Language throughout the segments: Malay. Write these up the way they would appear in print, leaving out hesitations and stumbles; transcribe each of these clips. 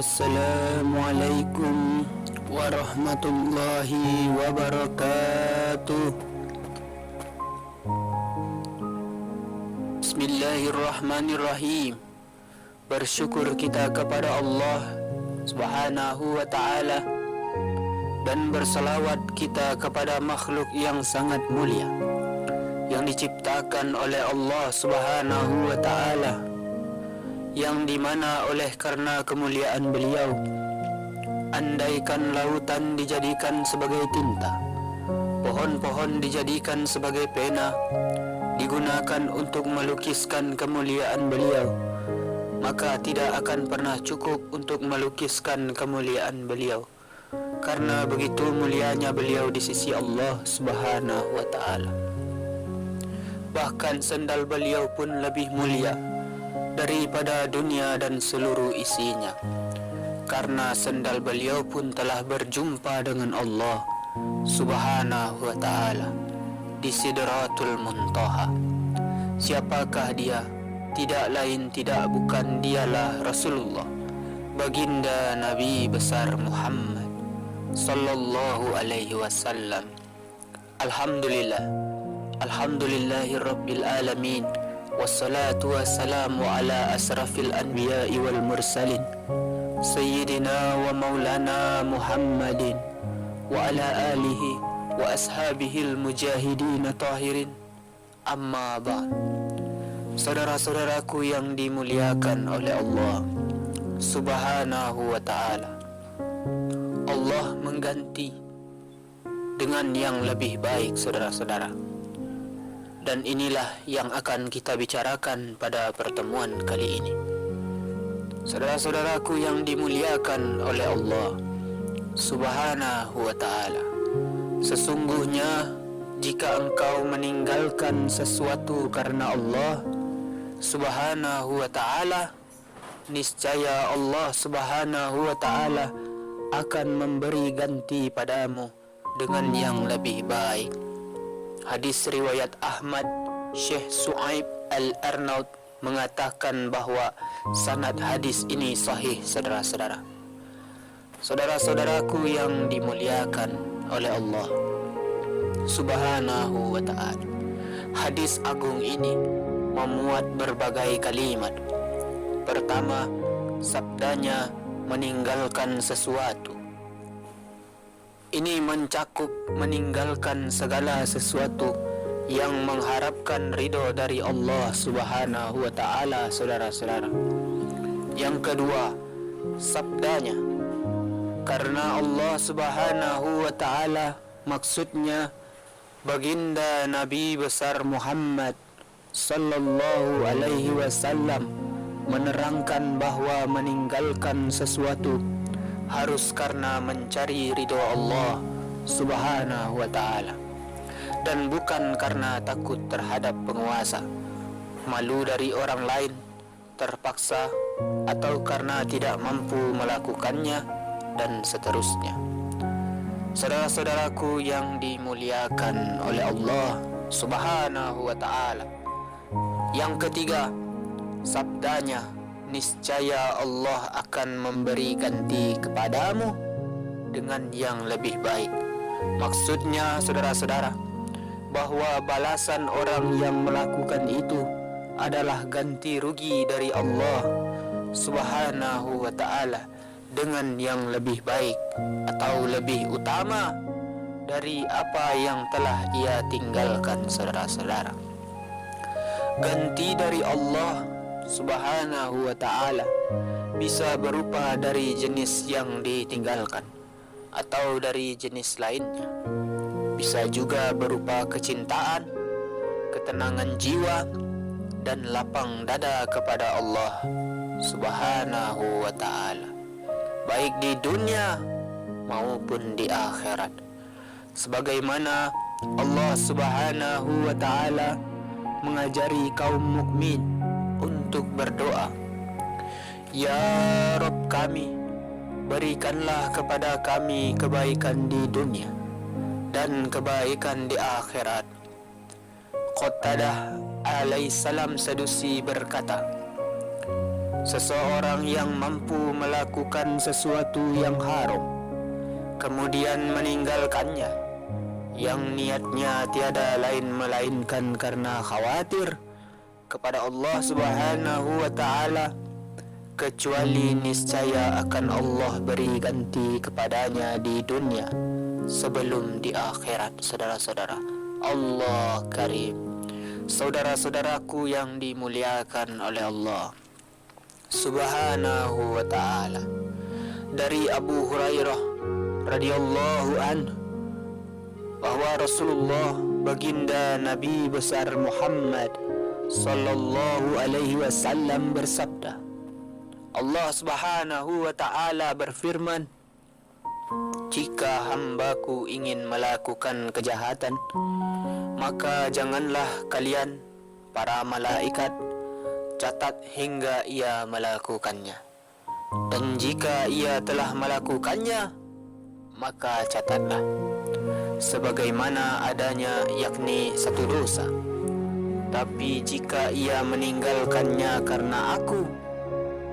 Assalamualaikum warahmatullahi wabarakatuh. Bismillahirrahmanirrahim. Bersyukur kita kepada Allah Subhanahu wa ta'ala, dan bersalawat kita kepada makhluk yang sangat mulia yang diciptakan oleh Allah Subhanahu wa ta'ala, yang dimana oleh karena kemuliaan beliau, andaikan lautan dijadikan sebagai tinta, pohon-pohon dijadikan sebagai pena, digunakan untuk melukiskan kemuliaan beliau, maka tidak akan pernah cukup untuk melukiskan kemuliaan beliau, karena begitu mulianya beliau di sisi Allah Subhanahu wa ta'ala. Bahkan sendal beliau pun lebih mulia daripada dunia dan seluruh isinya, karena sendal beliau pun telah berjumpa dengan Allah Subhanahu wa ta'ala di Sidratul Muntaha. Siapakah dia? Tidak lain tidak bukan dialah Rasulullah, baginda Nabi besar Muhammad sallallahu alaihi wasallam. Alhamdulillah, alhamdulillahi rabbil alamin, wassalatu wassalamu ala asrafil anbiya'i wal mursalin, sayyidina wa maulana Muhammadin wa ala alihi wa ashabihil mujahidin tahirin. Amma ba'd. Saudara-saudaraku yang dimuliakan oleh Allah Subhanahu wa ta'ala, Allah mengganti dengan yang lebih baik, saudara-saudara. Dan inilah yang akan kita bicarakan pada pertemuan kali ini. Saudara-saudaraku yang dimuliakan oleh Allah Subhanahu wa ta'ala, sesungguhnya jika engkau meninggalkan sesuatu karena Allah Subhanahu wa ta'ala, niscaya Allah Subhanahu wa ta'ala akan memberi ganti padamu dengan yang lebih baik. Hadis riwayat Ahmad, Syekh Su'aib Al-Arnaud mengatakan bahwa sanad hadis ini sahih, saudara-saudara. Saudara-saudaraku yang dimuliakan oleh Allah Subhanahu wa ta'ala, hadis agung ini memuat berbagai kalimat. Pertama, sabdanya meninggalkan sesuatu. Ini mencakup meninggalkan segala sesuatu yang mengharapkan ridho dari Allah Subhanahu wa ta'ala, saudara-saudara. Yang kedua, sabdanya karena Allah Subhanahu wa ta'ala, maksudnya baginda Nabi besar Muhammad sallallahu alaihi wasallam menerangkan bahwa meninggalkan sesuatu harus karena mencari ridho Allah Subhanahu wa ta'ala, dan bukan karena takut terhadap penguasa, malu dari orang lain, terpaksa, atau karena tidak mampu melakukannya, dan seterusnya. Saudara-saudaraku yang dimuliakan oleh Allah Subhanahu wa ta'ala, yang ketiga, sabdanya, niscaya Allah akan memberi ganti kepadamu dengan yang lebih baik. Maksudnya, saudara-saudara, bahwa balasan orang yang melakukan itu adalah ganti rugi dari Allah Subhanahu wa ta'ala dengan yang lebih baik atau lebih utama dari apa yang telah ia tinggalkan, saudara-saudara. Ganti dari Allah Subhanahu wa ta'ala bisa berupa dari jenis yang ditinggalkan atau dari jenis lainnya. Bisa juga berupa kecintaan, ketenangan jiwa, dan lapang dada kepada Allah Subhanahu wa ta'ala, baik di dunia maupun di akhirat. Sebagaimana Allah Subhanahu wa ta'ala mengajari kaum mukmin untuk berdoa, Ya Rabb kami, berikanlah kepada kami kebaikan di dunia dan kebaikan di akhirat. Qatadah alaihissalam Sadusi berkata, Seseorang yang mampu melakukan sesuatu yang haram, kemudian meninggalkannya, yang niatnya tiada lain melainkan karena khawatir kepada Allah Subhanahu wa ta'ala, kecuali niscaya akan Allah beri ganti kepadanya di dunia sebelum di akhirat. Saudara-saudara, Allah Karim. Saudara-saudaraku yang dimuliakan oleh Allah Subhanahu wa ta'ala, dari Abu Hurairah radhiyallahu anhu bahwa Rasulullah baginda Nabi besar Muhammad sallallahu alaihi wasallam bersabda, Allah Subhanahu wa ta'ala berfirman, jika hambaku ingin melakukan kejahatan, maka janganlah kalian para malaikat catat hingga ia melakukannya. Dan jika ia telah melakukannya, maka catatlah sebagaimana adanya, yakni satu dosa. Tapi jika ia meninggalkannya karena aku,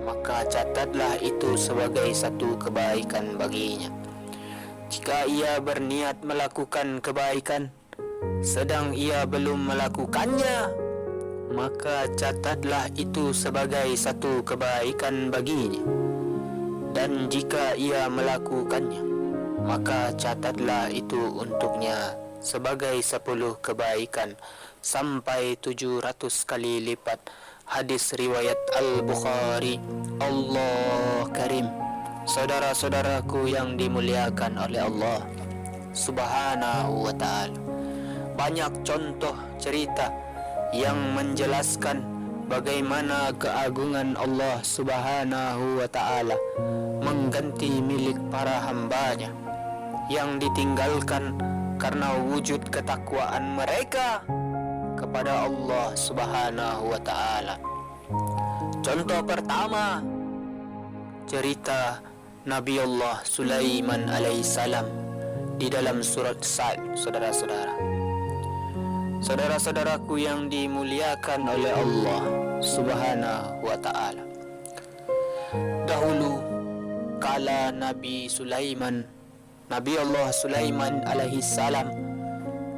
maka catatlah itu sebagai satu kebaikan baginya. Jika ia berniat melakukan kebaikan, sedang ia belum melakukannya, maka catatlah itu sebagai satu kebaikan baginya. Dan jika ia melakukannya, maka catatlah itu untuknya sebagai 10 kebaikan sampai 700 kali lipat. Hadis riwayat Al-Bukhari. Allah Karim. Saudara-saudaraku yang dimuliakan oleh Allah Subhanahu wa ta'ala, banyak contoh cerita yang menjelaskan bagaimana keagungan Allah Subhanahu wa ta'ala mengganti milik para hambanya yang ditinggalkan karena wujud ketakwaan mereka kepada Allah Subhanahu wa ta'ala. Contoh pertama, cerita Nabi Allah Sulaiman alaihissalam di dalam surat Sad. Saudara-saudara, saudara-saudaraku yang dimuliakan oleh Allah Subhanahu wa ta'ala, dahulu kala Nabi Allah Sulaiman alaihissalam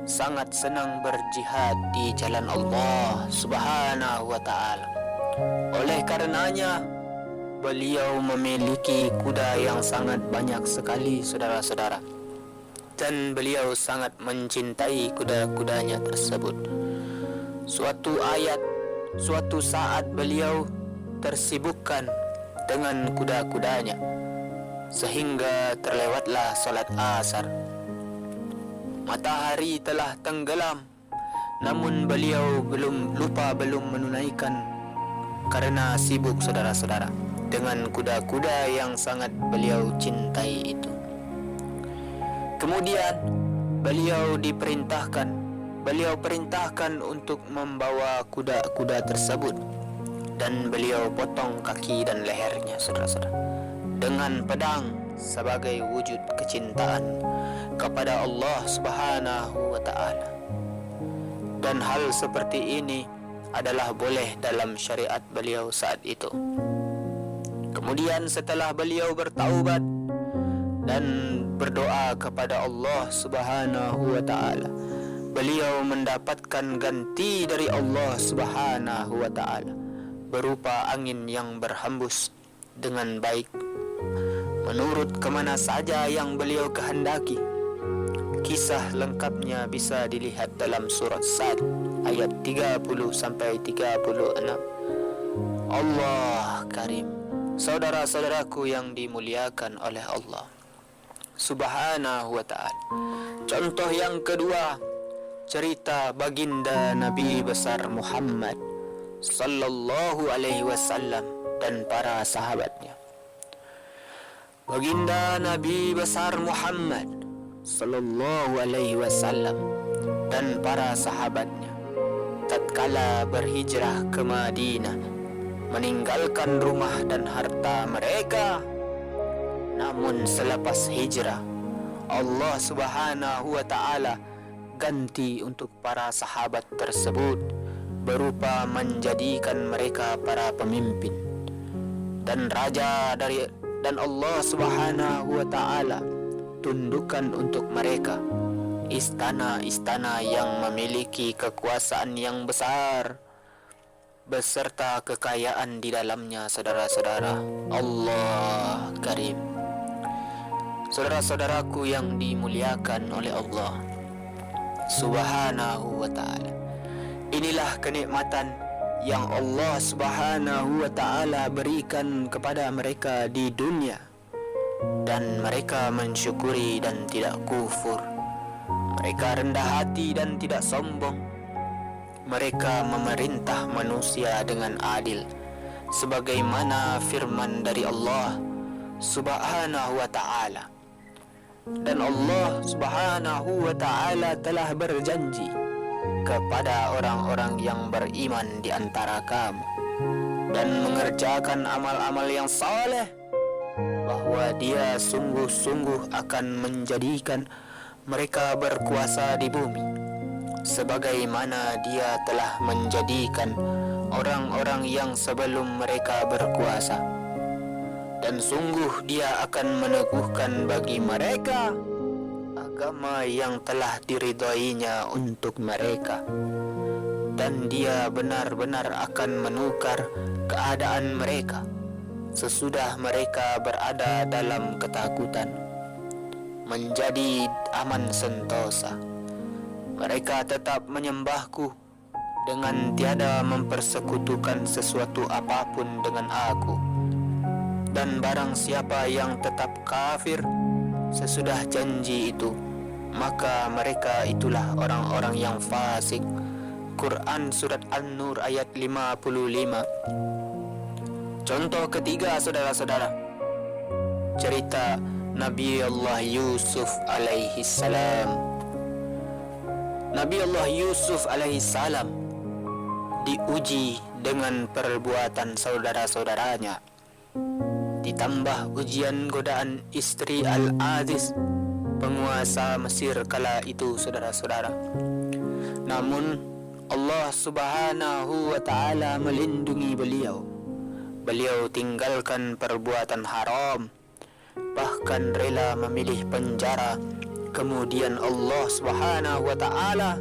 sangat senang berjihad di jalan Allah Subhanahu wa ta'ala. Oleh karenanya beliau memiliki kuda yang sangat banyak sekali, saudara-saudara, dan beliau sangat mencintai kuda-kudanya tersebut. Suatu saat beliau tersibukkan dengan kuda-kudanya sehingga terlewatlah salat asar. Matahari telah tenggelam, namun beliau belum menunaikan karena sibuk, saudara-saudara, dengan kuda-kuda yang sangat beliau cintai itu. Kemudian beliau perintahkan untuk membawa kuda-kuda tersebut, dan beliau potong kaki dan lehernya, saudara-saudara, dengan pedang sebagai wujud kecintaan kepada Allah Subhanahu wa ta'ala. Dan hal seperti ini adalah boleh dalam syariat beliau saat itu. Kemudian setelah beliau bertaubat dan berdoa kepada Allah Subhanahu wa ta'ala, beliau mendapatkan ganti dari Allah Subhanahu wa ta'ala berupa angin yang berhembus dengan baik menurut kemana saja yang beliau kehendaki. Kisah lengkapnya bisa dilihat dalam surat Sad ayat 30 sampai 36. Allah Karim. Saudara-saudaraku yang dimuliakan oleh Allah Subhanahu wa ta'ala. Contoh yang kedua, cerita baginda Nabi besar Muhammad sallallahu alaihi wasallam dan para sahabatnya. Baginda Nabi besar Muhammad sallallahu alaihi wasallam dan para sahabatnya tatkala berhijrah ke Madinah, meninggalkan rumah dan harta mereka. Namun selepas hijrah, Allah Subhanahu wa ta'ala ganti untuk para sahabat tersebut berupa menjadikan mereka para pemimpin dan Allah Subhanahu wa taala tundukkan untuk mereka istana-istana yang memiliki kekuasaan yang besar beserta kekayaan di dalamnya, saudara-saudara. Allah Karim. Saudara-saudaraku yang dimuliakan oleh Allah Subhanahu wa taala, inilah kenikmatan yang Allah Subhanahu wa taala berikan kepada mereka di dunia, dan mereka mensyukuri dan tidak kufur. Mereka rendah hati dan tidak sombong. Mereka memerintah manusia dengan adil, sebagaimana firman dari Allah Subhanahu wa ta'ala. Dan Allah Subhanahu wa ta'ala telah berjanji kepada orang-orang yang beriman di antara kamu dan mengerjakan amal-amal yang saleh, bahwa Dia sungguh-sungguh akan menjadikan mereka berkuasa di bumi, sebagaimana Dia telah menjadikan orang-orang yang sebelum mereka berkuasa. Dan sungguh Dia akan meneguhkan bagi mereka agama yang telah diridainya untuk mereka, dan Dia benar-benar akan menukar keadaan mereka sesudah mereka berada dalam ketakutan menjadi aman sentosa. Mereka tetap menyembahku dengan tiada mempersekutukan sesuatu apapun dengan aku. Dan barang siapa yang tetap kafir sesudah janji itu, maka mereka itulah orang-orang yang fasik. Quran Surat An-Nur ayat 55. Contoh ketiga, saudara-saudara, cerita Nabi Allah Yusuf alaihi salam. Nabi Allah Yusuf alaihi salam diuji dengan perbuatan saudara-saudaranya, ditambah ujian godaan istri Al-Aziz, penguasa Mesir kala itu, saudara-saudara. Namun Allah Subhanahu wa ta'ala melindungi beliau. Beliau tinggalkan perbuatan haram, bahkan rela memilih penjara. Kemudian Allah Subhanahu wa ta'ala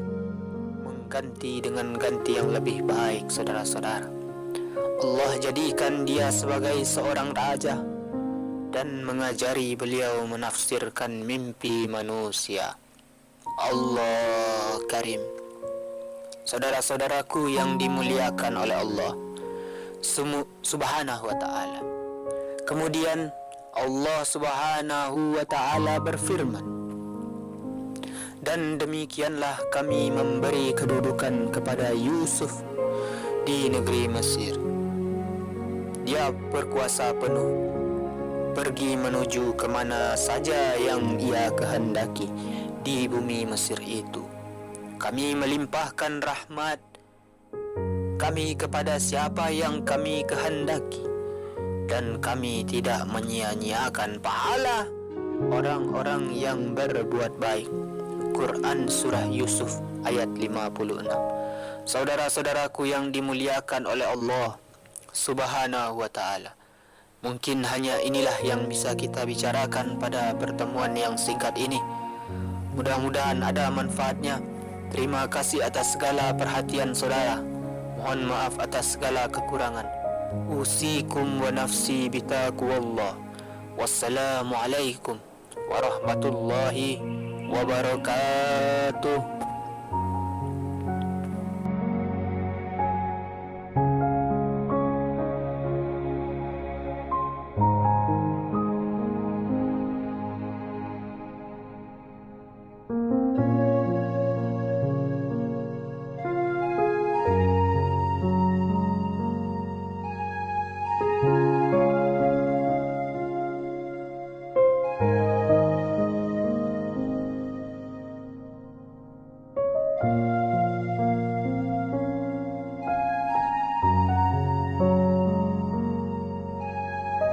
mengganti dengan ganti yang lebih baik, saudara-saudara. Allah jadikan dia sebagai seorang raja dan mengajari beliau menafsirkan mimpi manusia. Allah Karim. Saudara-saudaraku yang dimuliakan oleh Allah Subhanahu wa ta'ala. Kemudian Allah Subhanahu wa ta'ala berfirman, dan demikianlah kami memberi kedudukan kepada Yusuf di negeri Mesir. Dia berkuasa penuh, pergi menuju kemana saja yang ia kehendaki di bumi Mesir itu. Kami melimpahkan rahmat kami kepada siapa yang kami kehendaki, dan kami tidak menyia-nyiakan pahala orang-orang yang berbuat baik. Quran Surah Yusuf ayat 56. Saudara-saudaraku yang dimuliakan oleh Allah Subhanahu wa ta'ala, mungkin hanya inilah yang bisa kita bicarakan pada pertemuan yang singkat ini. Mudah-mudahan ada manfaatnya. Terima kasih atas segala perhatian saudara. Mohon maaf atas segala kekurangan. Usikum wa nafsi bitaqwallah. Wassalamualaikum warahmatullahi wabarakatuh.